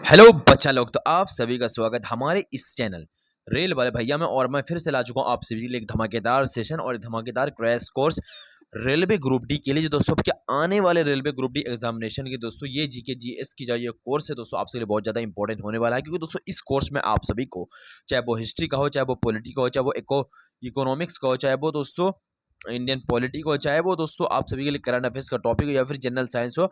Hello बच्चा लोग, तो आप सभी का स्वागत हमारे इस चैनल रेल वाले भैया में। और मैं फिर से ला चुका हूँ आप सभी के लिए एक धमाकेदार सेशन और एक धमाकेदार crash course railway group D के लिए। जो दोस्तों आपके आने वाले रेलवे ग्रुप डी एग्जामिनेशन के दोस्तों ये जीके जीएस की जो ये कोर्स है दोस्तों आपके लिए बहुत ज़्यादा इंपॉर्टेंट होने वाला है। क्योंकि दोस्तों इस कोर्स में आप सभी को, चाहे वो हिस्ट्री का हो, चाहे वो पॉलिटी का हो, चाहे वो इकोनॉमिक्स का हो, चाहे वो दोस्तों इंडियन पॉलिटी को, चाहे वो दोस्तों आप सभी के लिए करंट अफेयर्स का टॉपिक हो या फिर जनरल साइंस हो,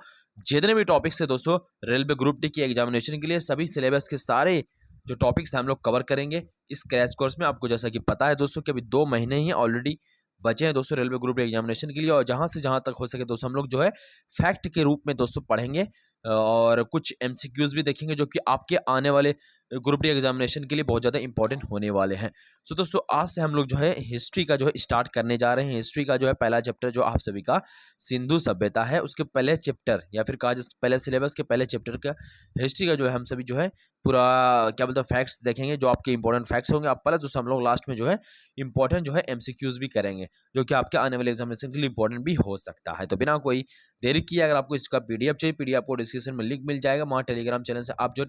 जितने भी टॉपिक्स है दोस्तों रेलवे ग्रुप डी की एग्जामिनेशन के लिए सभी सिलेबस के सारे जो टॉपिक्स हैं हम लोग कवर करेंगे इस क्रैश कोर्स में। आपको जैसा कि पता है दोस्तों कि अभी 2 महीने ही ऑलरेडी बचे हैं दोस्तों रेलवे ग्रुप डी एग्जामिनेशन के लिए। और जहां से जहां तक हो सके दोस्तों हम लोग जो है फैक्ट के रूप में दोस्तों पढ़ेंगे और कुछ एमसीक्यूज भी देखेंगे जो कि आपके आने वाले ग्रुप डी एग्जामिनेशन के लिए बहुत ज़्यादा इंपॉर्टेंट होने वाले हैं। सो दोस्तों आज से हम लोग जो है हिस्ट्री का जो है स्टार्ट करने जा रहे हैं। हिस्ट्री का जो है पहला चैप्टर जो आप सभी का सिंधु सभ्यता है, उसके पहले चैप्टर या फिर कहा जाए पहले सिलेबस के पहले चैप्टर का हिस्ट्री का जो है हम सभी जो है पूरा क्या बोलते हैं फैक्ट्स देखेंगे जो आपके इंपॉर्टेंट फैक्ट्स होंगे आप पहले, तो हम लोग लास्ट में जो है इंपॉर्टेंट जो है एमसीक्यूज भी करेंगे जो कि आपके आने वाले एग्जामिनेशन के लिए इंपॉर्टेंट भी हो सकता है। तो बिना कोई देरी किए अगर आपको इसका पीडीएफ चाहिए, पीडीएफ आपको डिस्क्रिप्शन में लिंक मिल जाएगा, वहाँ टेलीग्राम चैनल से आप जो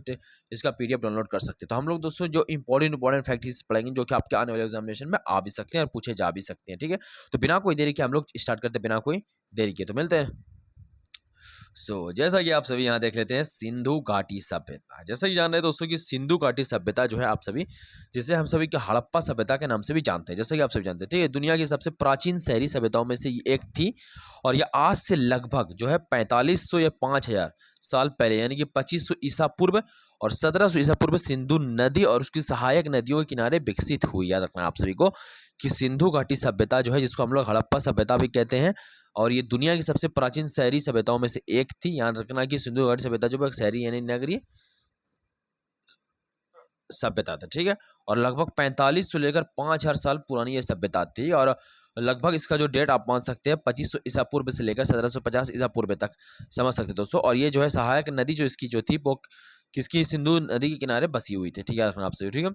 इसका पीडीएफ डाउनलोड कर सकते हैं। तो हम लोग दोस्तों जो इंपॉर्टेंट फैक्ट्स पढ़ेंगे जो कि आपके आने वाले एग्जामिनेशन में आ भी सकते हैं और पूछे जा भी सकते हैं। ठीक है, तो बिना कोई देरी के हम लोग स्टार्ट करते हैं, बिना कोई देरी के तो मिलते हैं। जैसा कि आप सभी यहाँ देख लेते हैं सिंधु घाटी सभ्यता। जैसा कि जान रहे हैं दोस्तों कि सिंधु घाटी सभ्यता जो है आप सभी, जिसे हम सभी के हड़प्पा सभ्यता के नाम से भी जानते हैं, जैसा कि आप सभी जानते हैं, ठीक है, दुनिया की सबसे प्राचीन शहरी सभ्यताओं में से एक थी। और यह आज से लगभग जो है 4500 या 5000 साल पहले यानी कि 2500 ईसा पूर्व और 1700 ईसा पूर्व सिंधु नदी और उसकी सहायक नदियों के किनारे विकसित हुई। याद रखना आप सभी को कि सिंधु घाटी सभ्यता जो है जिसको हम लोग हड़प्पा सभ्यता भी कहते हैं और ये दुनिया की सबसे प्राचीन शहरी सभ्यताओं में से एक थी। याद रखना कि सिंधु घाटी सभ्यता जो है शहरी यानी नगरीय सभ्यता था। ठीक है, और लगभग 45 से लेकर 5000 साल पुरानी ये सभ्यता थी। और लगभग इसका जो डेट आप मान सकते हैं 2500 ईसा पूर्व से लेकर 1750 ईसा पूर्व तक समझ सकते हैं दोस्तों। और ये जो है सहायक नदी जो इसकी जो थी वो किसकी, सिंधु नदी के किनारे बसी हुई थी। ठीक है, रखना आपसे। ठीक है,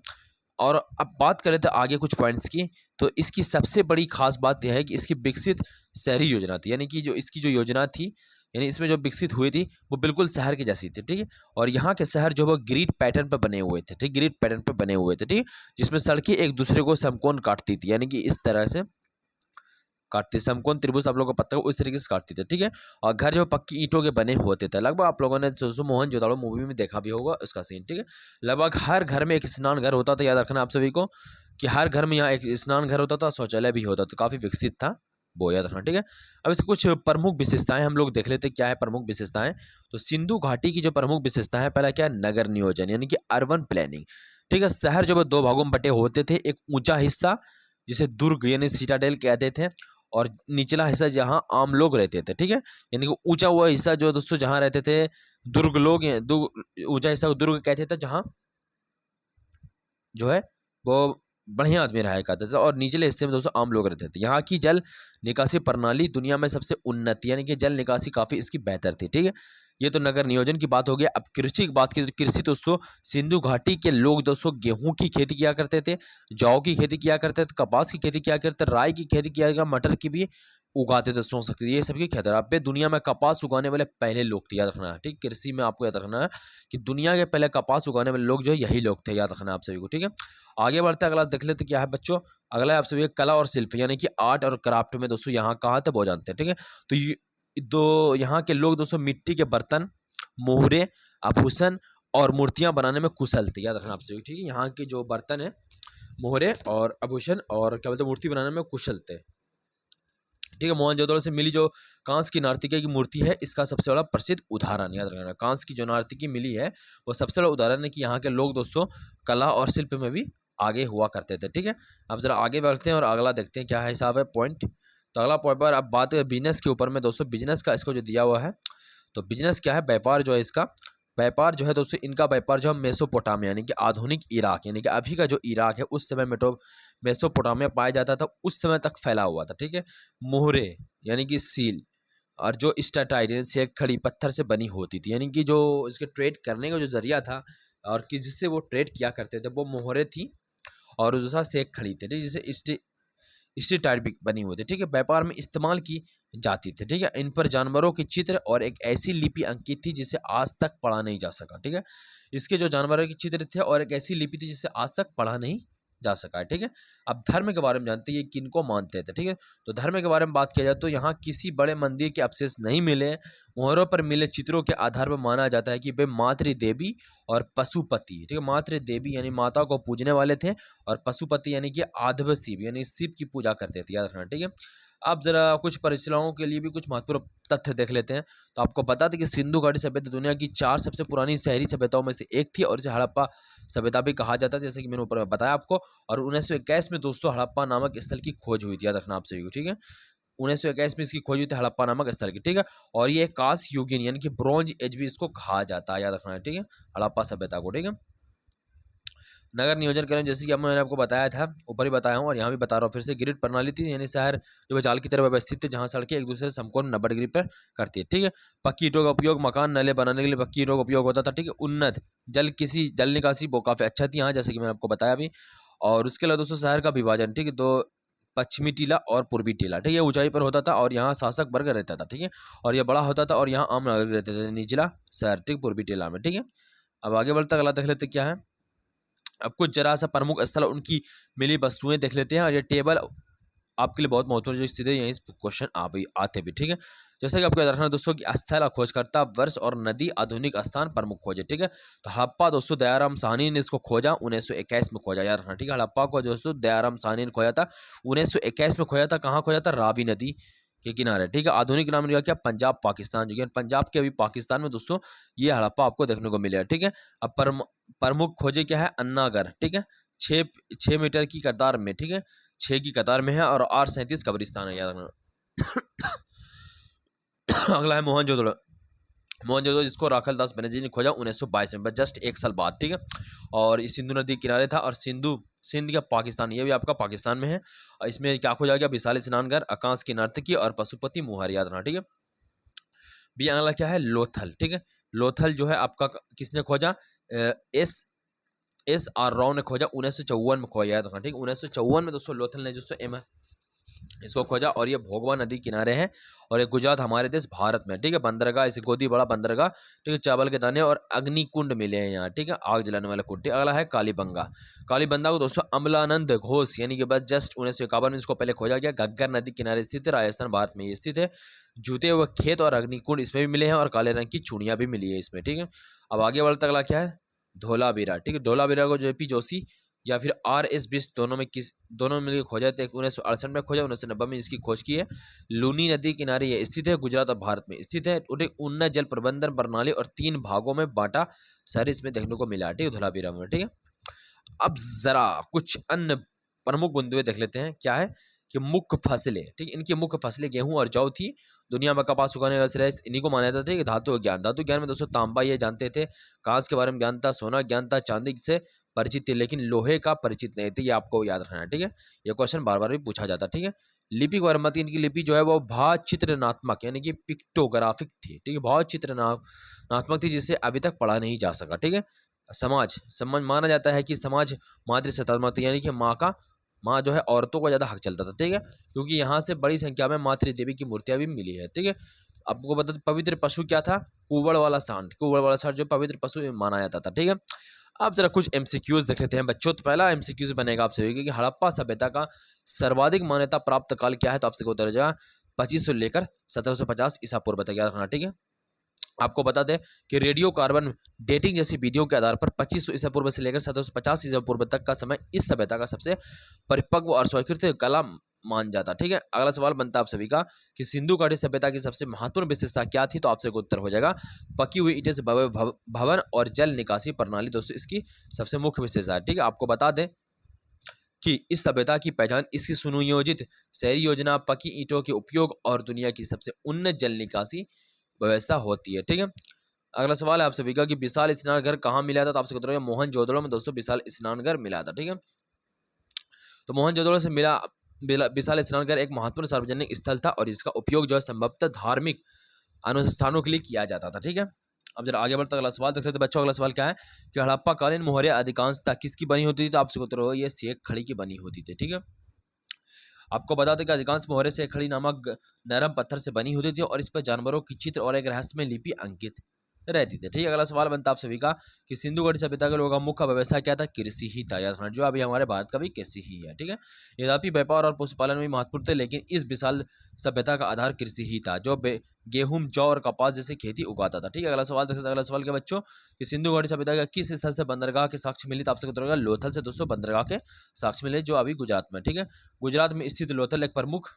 और अब बात करें तो आगे कुछ पॉइंट्स की, तो इसकी सबसे बड़ी खास बात यह है कि इसकी विकसित शहरी योजना थी, यानी कि जो इसकी जो योजना थी यानी इसमें जो विकसित हुई थी वो बिल्कुल शहर की जैसी थी। ठीक है, और यहाँ के शहर जो वो ग्रिड पैटर्न पर बने हुए थे। ठीक, ग्रिड पैटर्न पर बने हुए थे। ठीक, जिसमें सड़कें एक दूसरे को समकोण काटती थी, यानी कि इस तरह से काटते, समकोण त्रिभुज आप लोगों को पता है उस तरीके से काटती थी। ठीक है, और घर जो पक्की ईंटों के बने होते थे, लगभग आप लोगों ने मोहनजोदड़ो मूवी में देखा भी होगा उसका सीन। ठीक है, लगभग हर घर में एक स्नान घर होता था। याद रखना आप सभी को कि हर घर में यहाँ एक स्नान घर होता था, शौचालय भी होता था, काफी विकसित था वो, याद रखना। ठीक है, अब इसकी कुछ प्रमुख विशेषताएं हम लोग देख लेते हैं क्या है प्रमुख विशेषताएं। तो सिंधु घाटी की जो प्रमुख विशेषता है, पहला क्या है, नगर नियोजन यानी कि अर्बन प्लानिंग। ठीक है, शहर जो 2 भागों में बटे होते थे, एक ऊंचा हिस्सा जिसे दुर्ग यानी सिटाडेल कहते थे और निचला हिस्सा जहां आम लोग रहते थे। ठीक है, यानी कि ऊंचा हुआ हिस्सा जो दोस्तों जहां रहते थे दुर्ग लोग, ऊंचा हिस्सा को दुर्ग कहते थे जहां जो है वो बढ़िया आदमी रहा करते थे और निचले हिस्से में दोस्तों आम लोग रहते थे। यहाँ की जल निकासी प्रणाली दुनिया में सबसे उन्नत यानी कि जल निकासी काफी इसकी बेहतर थी। ठीक है, ये तो नगर नियोजन की बात हो गई। अब कृषि की बात की तो कृषि दोस्तों सिंधु घाटी के लोग दोस्तों गेहूं की खेती किया करते थे, जौ की खेती किया करते थे, कपास की खेती किया करते थे, राई की खेती किया करते, मटर की भी उगाते थे। सोच सकते थे ये सबकी खेती। अब दुनिया में कपास उगाने वाले पहले लोग थे, याद रखना है। ठीक, कृषि में आपको याद रखना है कि दुनिया के पहले कपास उगाने वाले लोग जो है यही लोग थे, याद रखना आप सभी को। ठीक है, आगे बढ़ते अगला देख लेते क्या है बच्चों। अगला है आप सभी कला और शिल्प यानी कि आर्ट और क्राफ्ट में दोस्तों यहाँ कहाँ थे वो जानते हैं। ठीक है, तो दो यहाँ के लोग दोस्तों मिट्टी के बर्तन, मोहरे, आभूषण और मूर्तियां बनाने में कुशल थे। याद रखना आप सभी। ठीक है, यहाँ के जो बर्तन है, मोहरे और आभूषण और क्या बोलते हैं मूर्ति बनाने में कुशल थे। ठीक है, मोहनजोदड़ो से मिली जो कांस की नार्तिकी की मूर्ति है इसका सबसे बड़ा प्रसिद्ध उदाहरण, याद रखना। कांस की जो नार्तिकी मिली है वो सबसे बड़ा उदाहरण है कि यहाँ के लोग दोस्तों कला और शिल्प में भी आगे हुआ करते थे। ठीक है, अब जरा आगे बढ़ते हैं और अगला देखते हैं क्या है हिसाब है पॉइंट। तो अगला पॉइंट पर अब बात है बिजनेस के ऊपर में दोस्तों। बिजनेस का इसको जो दिया हुआ है, तो बिजनेस क्या है, व्यापार जो है इसका, व्यापार जो है दोस्तों इनका व्यापार जो है मेसोपोटामिया यानी कि आधुनिक इराक यानी कि अभी का जो इराक है उस समय मेसोपोटामिया पाया जाता था, उस समय तक फैला हुआ था। ठीक है, मोहरे यानी कि सील और जो स्टेटाइट यानी से खड़ी पत्थर से बनी होती थी, यानी कि जो इसके ट्रेड करने का जो जरिया था और कि जिससे वो ट्रेड किया करते थे वो मोहरे थी और दूसरा सेक खड़ी थी। ठीक, जिसे स्ट्रीट टाइप भी बनी हुई थी, ठीक है, व्यापार में इस्तेमाल की जाती थी, ठीक है। इन पर जानवरों के चित्र और एक ऐसी लिपि अंकित थी जिसे आज तक पढ़ा नहीं जा सका, ठीक है। इसके जो जानवरों के चित्र थे और एक ऐसी लिपि थी जिसे आज तक पढ़ा नहीं जा सका है, ठीक है। अब धर्म के बारे में जानते हैं ये किनको मानते थे, ठीक है। तो धर्म के बारे में बात किया जाए तो यहाँ किसी बड़े मंदिर के अवशेष नहीं मिले। मोहरों पर मिले चित्रों के आधार पर माना जाता है कि वे मातृ देवी और पशुपति, ठीक है, मातृ देवी यानी माता को पूजने वाले थे और पशुपति यानी कि आधव शिव यानी शिव की पूजा करते थे, याद रखना, ठीक है। अब जरा कुछ परिचलाओं के लिए भी कुछ महत्वपूर्ण तथ्य देख लेते हैं। तो आपको बता दें कि सिंधु घाटी सभ्यता दुनिया की 4 सबसे पुरानी शहरी सभ्यताओं में से एक थी और इसे हड़प्पा सभ्यता भी कहा जाता है, जैसे कि मैंने ऊपर में बताया आपको। और 1921 में दोस्तों हड़प्पा नामक स्थल की खोज हुई थी, याद रखना आप सभी को, ठीक है। 1921 में इसकी खोज हुई थी हड़प्पा नामक स्थल की, ठीक है। और ये कांस्य युगीन यानी कि ब्रॉन्ज एज भी इसको कहा जाता है, याद रखना है, ठीक है, हड़प्पा सभ्यता को, ठीक है। नगर नियोजन करें जैसे कि अब मैंने आपको बताया था, ऊपर ही बताया हूँ और यहाँ भी बता रहा हूँ फिर से। ग्रिड प्रणाली थी यानी शहर जो जाल की तरह व्यवस्थित थे जहाँ सड़कें एक दूसरे से समकोण 90 डिग्री पर करती है, ठीक है। पक्की ईंटों का उपयोग मकान नले बनाने के लिए पक्की ईंटों का उपयोग होता था, ठीक है। उन्नत जल निकासी वो काफ़ी अच्छा थी यहाँ, जैसे कि मैंने आपको बताया अभी। और उसके अलावा दोस्तों शहर का विभाजन, ठीक है, तो पश्चिमी टीला और पूर्वी टीला, ठीक है, ऊंचाई पर होता था और यहाँ शासक वर्ग रहता था, ठीक है। और यह बड़ा होता था और यहाँ आम नागरिक रहते थे, निचला शहर, ठीक, पूर्वी टीला में, ठीक है। अब आगे बढ़ते अगला देख लेते क्या है। अब कुछ जरा सा प्रमुख स्थल उनकी मिली वस्तुएं देख लेते हैं और ये टेबल आपके लिए बहुत महत्वपूर्ण जो स्थिति है यहीं क्वेश्चन आते भी, ठीक है। जैसे कि आपको याद रखना दोस्तों कि स्थल खोजकर्ता वर्ष और नदी आधुनिक स्थान प्रमुख खोजे, ठीक है। तो हड़प्पा दोस्तों दयाराम साहनी ने इसको खोजा 1921 में खोजा, याद रखना, ठीक है। हड़प्पा को दोस्तों दयाराम साहनी ने खोजा था 1921 में, खोजा था कहाँ खोजा था, रावी नदी के किनारे, ठीक है। आधुनिक नाम लिया क्या, पंजाब पाकिस्तान, जो कि पंजाब के अभी पाकिस्तान में दोस्तों ये हड़प्पा आपको देखने को मिलेगा, ठीक है। अब प्रमुख खोजे क्या है, अन्नागर, ठीक है, 6 मीटर की कतार में, ठीक है, 6 की कतार में है और R37 कब्रिस्तान है, याद रखना। अगला है मोहनजोदड़ो। मोहनजोदड़ो जिसको राखल दास बनर्जी ने खोजा 1922 में, बस जस्ट 1 साल बाद, ठीक है। और ये सिंधु नदी के किनारे था और सिंध का पाकिस्तान, ये भी आपका पाकिस्तान में है। और इसमें क्या खोजा गया, विशाल स्नानघर, आकाश की नर्तकी और पशुपति मुहर, याद रखना, ठीक है। भी अगला क्या है, लोथल, ठीक है। लोथल जो है आपका किसने खोजा, एस आर राव ने खोजा 1954 में खोजा, याद रखना, ठीक है। 1954 में दोस्तों लोथल ने दोस्तों इसको खोजा और ये भोगवा नदी किनारे है और ये गुजरात हमारे देश भारत में, ठीक है। बंदरगाह इसे गोदी बड़ा बंदरगाह, ठीक है, चावल के दाने और अग्निकुंड मिले हैं यहाँ, ठीक है, आग जलाने वाला कुंड। अगला है कालीबंगा। कालीबंगा को दोस्तों अमलानंद घोष यानी कि बस जस्ट 1951 में इसको पहले खोजा गया। घग्गर नदी किनारे स्थित है, राजस्थान भारत में ये स्थित है। जूते हुए खेत और अग्निकुंड इसमें भी मिले हैं और काले रंग की चूड़ियाँ भी मिली है इसमें, ठीक है। अब आगे बढ़ता अगला क्या है, धोलावीरा, ठीक है। धोलावीरा को JP जोशी या फिर RS बिष्ट दोनों मिलकर खोजा थे। 1968 में खोजा, 1990 में इसकी खोज की है। लूनी नदी किनारे ये स्थित है, गुजरात और भारत में स्थित है। उन्नत जल प्रबंधन प्रणाली और 3 भागों में बांटा शहर इसमें देखने को मिला, ठीक है, धोलावीरा में, ठीक है। अब जरा कुछ अन्य प्रमुख बिंदुएं देख लेते हैं, क्या है कि मुख्य फसलें, ठीक है, इनकी मुख्य फसलें गेहूं और जौ थी। दुनिया में कपास उगाने का श्रेय इन्हीं को माना जाता है। कि धातु ज्ञान में दोस्तों तांबा ये जानते थे, कांस के बारे में ज्ञान था, सोना ज्ञान था, चांदी से परिचित थे, लेकिन लोहे का परिचित नहीं थे, ये आपको याद रखना है, ठीक है। ये क्वेश्चन बार बार भी पूछा जाता है, ठीक है। लिपि के बारे में इनकी लिपि जो है वो भाव चित्रनात्मक यानी कि पिक्टोग्राफिक थी, ठीक है, भाव चित्रनात्मक थी जिसे अभी तक पढ़ा नहीं जा सका, ठीक है। समाज माना जाता है कि समाज मातृ सत्तात्मक थी यानी कि माँ जो है औरतों को ज़्यादा हक चलता था, ठीक है, क्योंकि यहाँ से बड़ी संख्या में मातृ देवी की मूर्तियाँ भी मिली है, ठीक है। आपको बता दें पवित्र पशु क्या था, कुवड़ वाला सांड जो पवित्र पशु माना जाता था, ठीक है। अब जरा कुछ MCQs देख लेते हैं बच्चों। तो पहला MCQs बनेगा आपसे कि हड़प्पा सभ्यता का सर्वाधिक मान्यता प्राप्त काल क्या है, तो आपसे उत्तर हो जाएगा 2500 लेकर 1750 ईसा पूर्व तक, याद रखना, ठीक है। आपको बता दें कि रेडियो कार्बन डेटिंग जैसी विधियों के आधार पर 2500 ईसा पूर्व से लेकर 1750 ईसा पूर्व तक का समय इस सभ्यता का सबसे परिपक्व और स्वीकृत कला मान जाता, ठीक है। अगला सवाल बनता है आप सभी का कि सिंधु घाटी सभ्यता की सबसे महत्वपूर्ण विशेषता क्या थी, तो आपसे उत्तर हो जाएगा पकी हुई ईंटें से भवन और जल निकासी प्रणाली दोस्तों इसकी सबसे मुख्य विशेषता है, ठीक है। आपको बता दें कि इस सभ्यता की पहचान इसकी सुनियोजित शहरी योजना, पकी ईंटों के उपयोग और दुनिया की सबसे उन्नत जल निकासी व्यवस्था होती है, ठीक है। अगला सवाल है आप सभी का कि विशाल स्नानघर कहाँ मिला था, तो आपसे उत्तर मोहनजोदड़ो में दोस्तों विशाल स्नानघर मिला था, ठीक है। तो मोहनजोदड़ो से मिला विशाल स्नानघर एक महत्वपूर्ण सार्वजनिक स्थल था और इसका उपयोग जो है संभवतः धार्मिक अनुष्ठानों के लिए किया जाता था, ठीक है। अब जरा आगे बढ़ता अगला सवाल देख लेते हैं बच्चों। अगला सवाल क्या है कि हड़प्पा कालीन मोहरिया अधिकांशतः किसकी बनी होती थी, तो आपसे उत्तर होगा ये शेख खड़ी की बनी होती थी, ठीक है। आपको बता दें कि अधिकांश मोहरे से खड़ी नामक नरम पत्थर से बनी होती थी और इस पर जानवरों की चित्र और एक रहस्यमय लिपि अंकित रहती थी। ठीक है, अगला सवाल बनता है आप सभी का कि सिंधु घाटी सभ्यता के लोगों का मुख्य व्यवसाय क्या था? कृषि ही था। याद रखना, जो अभी हमारे भारत का भी कृषि ही है। ठीक है, यद्यपि व्यापार और पशुपालन में महत्वपूर्ण थे, लेकिन इस विशाल सभ्यता का आधार कृषि ही था, जो गेहूं, जौ और कपास जैसी खेती उगाता था। ठीक है, अगला सवाल देखते हैं। अगला सवाल क्या बच्चों कि सिंधु घाटी सभ्यता का किस स्थल से बंदरगाह के साक्ष्य मिले? तो आपसे उत्तर होगा लोथल से। दोस्तों बंदरगाह के साक्ष्य मिले जो अभी गुजरात में। ठीक है, गुजरात में स्थित लोथल एक प्रमुख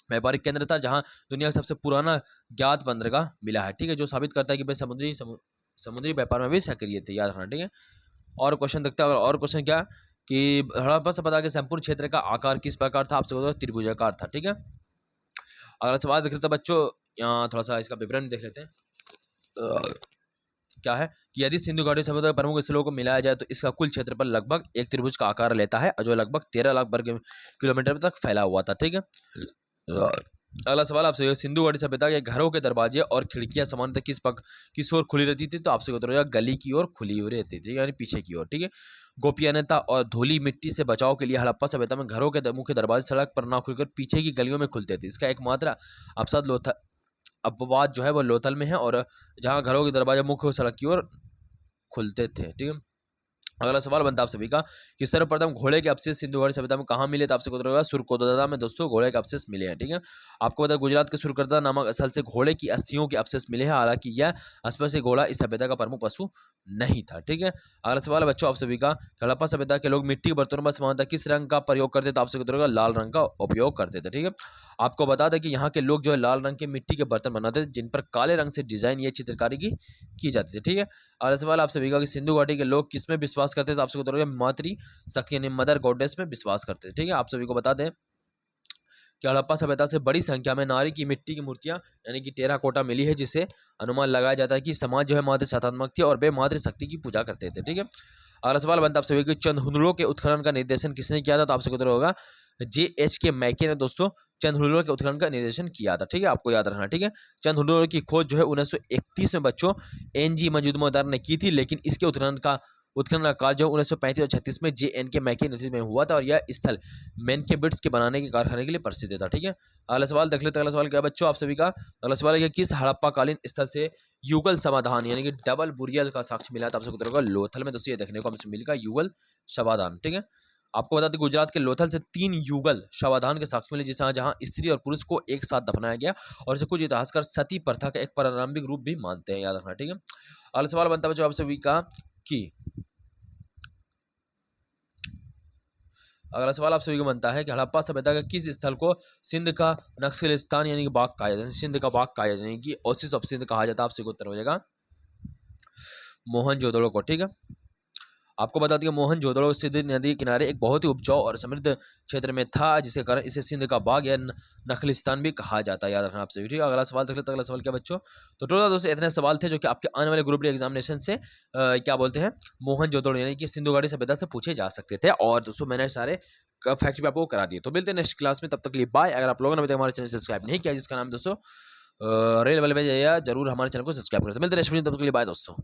व्यापारिक केंद्र था जहां दुनिया का सबसे पुराना ज्ञात बंदरगाह मिला है। ठीक है, जो साबित करता है कि भाई समुद्री व्यापार में भी सक्रिय थे। याद रखना। ठीक है, और क्वेश्चन देखते हैं। और क्वेश्चन क्या कि हड़प्पा सभ्यता के संपूर्ण क्षेत्र का आकार किस प्रकार था? आपसे बताओ त्रिभुजाकार था। ठीक है, अगला सवाल देख लेते हैं बच्चों, यहाँ थोड़ा सा इसका विवरण देख लेते हैं। क्या है कि यदि सिंधु घाटी सभ्यता के प्रमुख स्थलों को मिलाया जाए तो इसका कुल क्षेत्रफल लगभग एक त्रिभुज का आकार लेता है, जो लगभग 13 लाख वर्ग किलोमीटर तक फैला हुआ था। ठीक है, अगला सवाल आपसे, सिंधु घाटी सभ्यता के घरों के दरवाजे और खिड़कियां सामान्यतः किस ओर खुली रहती थी? तो आपसे उत्तर होगा गली की ओर खुली हुई रहती थी, यानी पीछे की ओर। ठीक है, गोपनीयता और धूली मिट्टी से बचाव के लिए हड़प्पा सभ्यता में घरों के मुख्य दरवाजे सड़क पर ना खुलकर पीछे की गलियों में खुलते थे। इसका एकमात्र अपवाद जो है वो लोथल में है, और जहाँ घरों के दरवाजे मुख्य सड़क की ओर खुलते थे। ठीक है, अगला सवाल बनता है आप सभी का कि सर्वप्रथम घोड़े के अवशेष सिंधु घाटी सभ्यता में कहाँ मिले? तो आपसे उत्तर होगा सुरकोतदा में। दोस्तों घोड़े के अवशेष मिले हैं। ठीक है, आपको पता है गुजरात के सुरकोतदा नामक स्थल से घोड़े की अस्थियों के अवशेष मिले हैं, हालांकि यह स्पष्ट घोड़ा इस सभ्यता का प्रमुख पशु नहीं था। ठीक है, अगला सवाल बच्चों आप सभी का, हड़प्पा सभ्यता के लोग मिट्टी के बर्तनों में सामान्यतः किस रंग का प्रयोग करते थे? तो आपसे उत्तर होगा लाल रंग का उपयोग करते थे। ठीक है, आपको बता दें कि यहाँ के लोग जो है लाल रंग के मिट्टी के बर्तन बनाते थे, जिन पर काले रंग से डिजाइन या चित्रकारी की जाती थी। ठीक है, अगला सवाल आप सभी का कि सिंधु घाटी के लोग किस में विश्वास करते थे? आपसे उत्तर होगा मातृ शक्ति यानी मदर गॉडेस में विश्वास करते थे। ठीक है, आप सभी को बता दें कि हड़प्पा सभ्यता से बड़ी संख्या में नारी की मिट्टी की मूर्तियां यानी कि टेराकोटा मिली है, जिसे अनुमान लगाया जाता है कि समाज जो है मातृ सत्तात्मक थी और वे मातृ शक्ति की पूजा करते थे। ठीक है, अगला सवाल बनता है आप सभी कि चंदहुलुलुओं के उत्खनन का निर्देशन किसने किया था? तो आपसे उत्तर होगा JH के मैके ने दोस्तों चंदहुलुलुओं के उत्खनन का निर्देशन किया था। ठीक है, आपको याद रखना। ठीक है, चंदहुलुलुओं की खोज जो है 1931 में बच्चों NG मजूमदार ने की थी, लेकिन इसके उत्खनन का कार्य जो 1935 और 36 में JN के मैके नेतृत्व में हुआ था, और यह स्थल मैनकेबिट्स के बनाने के कारखाने के लिए प्रसिद्ध था। ठीक है, अगला सवाल देख लेते हैं। अगला सवाल क्या है बच्चों आप सभी का? अगला सवाल है कि किस हड़प्पा कालीन स्थल से युगल समाधान यानी कि डबल बुरियल का साक्ष्य मिला था? आपसे उत्तर होगा लोथल में। दोस्तों ये देखने को हमसे मिलेगा युगल समाधान। ठीक है, आपको बता दें गुजरात के लोथल से 3 युगल शवाधान के साक्ष्य मिले, जिसमें जहां स्त्री और पुरुष को एक साथ दफनाया गया, और इसे कुछ इतिहासकार सती प्रथा का एक प्रारंभिक रूप भी मानते हैं। याद रखना। ठीक है, अगला सवाल बनता है बच्चों आप सभी का कि अगला सवाल आप सभी को बनता है कि हड़प्पा सभ्यता के किस स्थल को सिंध का नक्सलिस्तान यानी कि बाग कहा जाता है? सिंध का बाग कहा जाता है, यानी कि ओसिस ऑफ सिंध कहा जाता है। आपसे उत्तर हो जाएगा मोहनजोदड़ो को। ठीक है, आपको बता दें कि मोहनजोदड़ो सिंध नदी के किनारे एक बहुत ही उपजाऊ और समृद्ध क्षेत्र में था, जिसके कारण इसे सिंध का बाग या नखलिस्तान भी कहा जाता है। याद रखना आपसे। ठीक है, अगला सवाल देख लेते हैं। अगला सवाल क्या बच्चों? तो टोटल दोस्तों इतने सवाल थे जो कि आपके आने वाले ग्रुप डी एग्जामिनेशन से क्या बोलते हैं मोहनजोदड़ो यानी कि सिंधु घाटी सभ्यता से पूछे जा सकते थे, और दोस्तों मैंने सारे फैक्ट भी आपको करा दिए। तो मिलते हैं नेक्स्ट क्लास में, तब तक के लिए बाय। अगर आप लोगों ने अभी तक हमारे चैनल सब्सक्राइब नहीं किया, जिसका नाम दोस्तों रेल वाले भैया, जरूर हमारे चैनल को सब्सक्राइब करें। तो मिलते हैं नेक्स्ट वीडियो, तब तक के लिए बाय दोस्तों।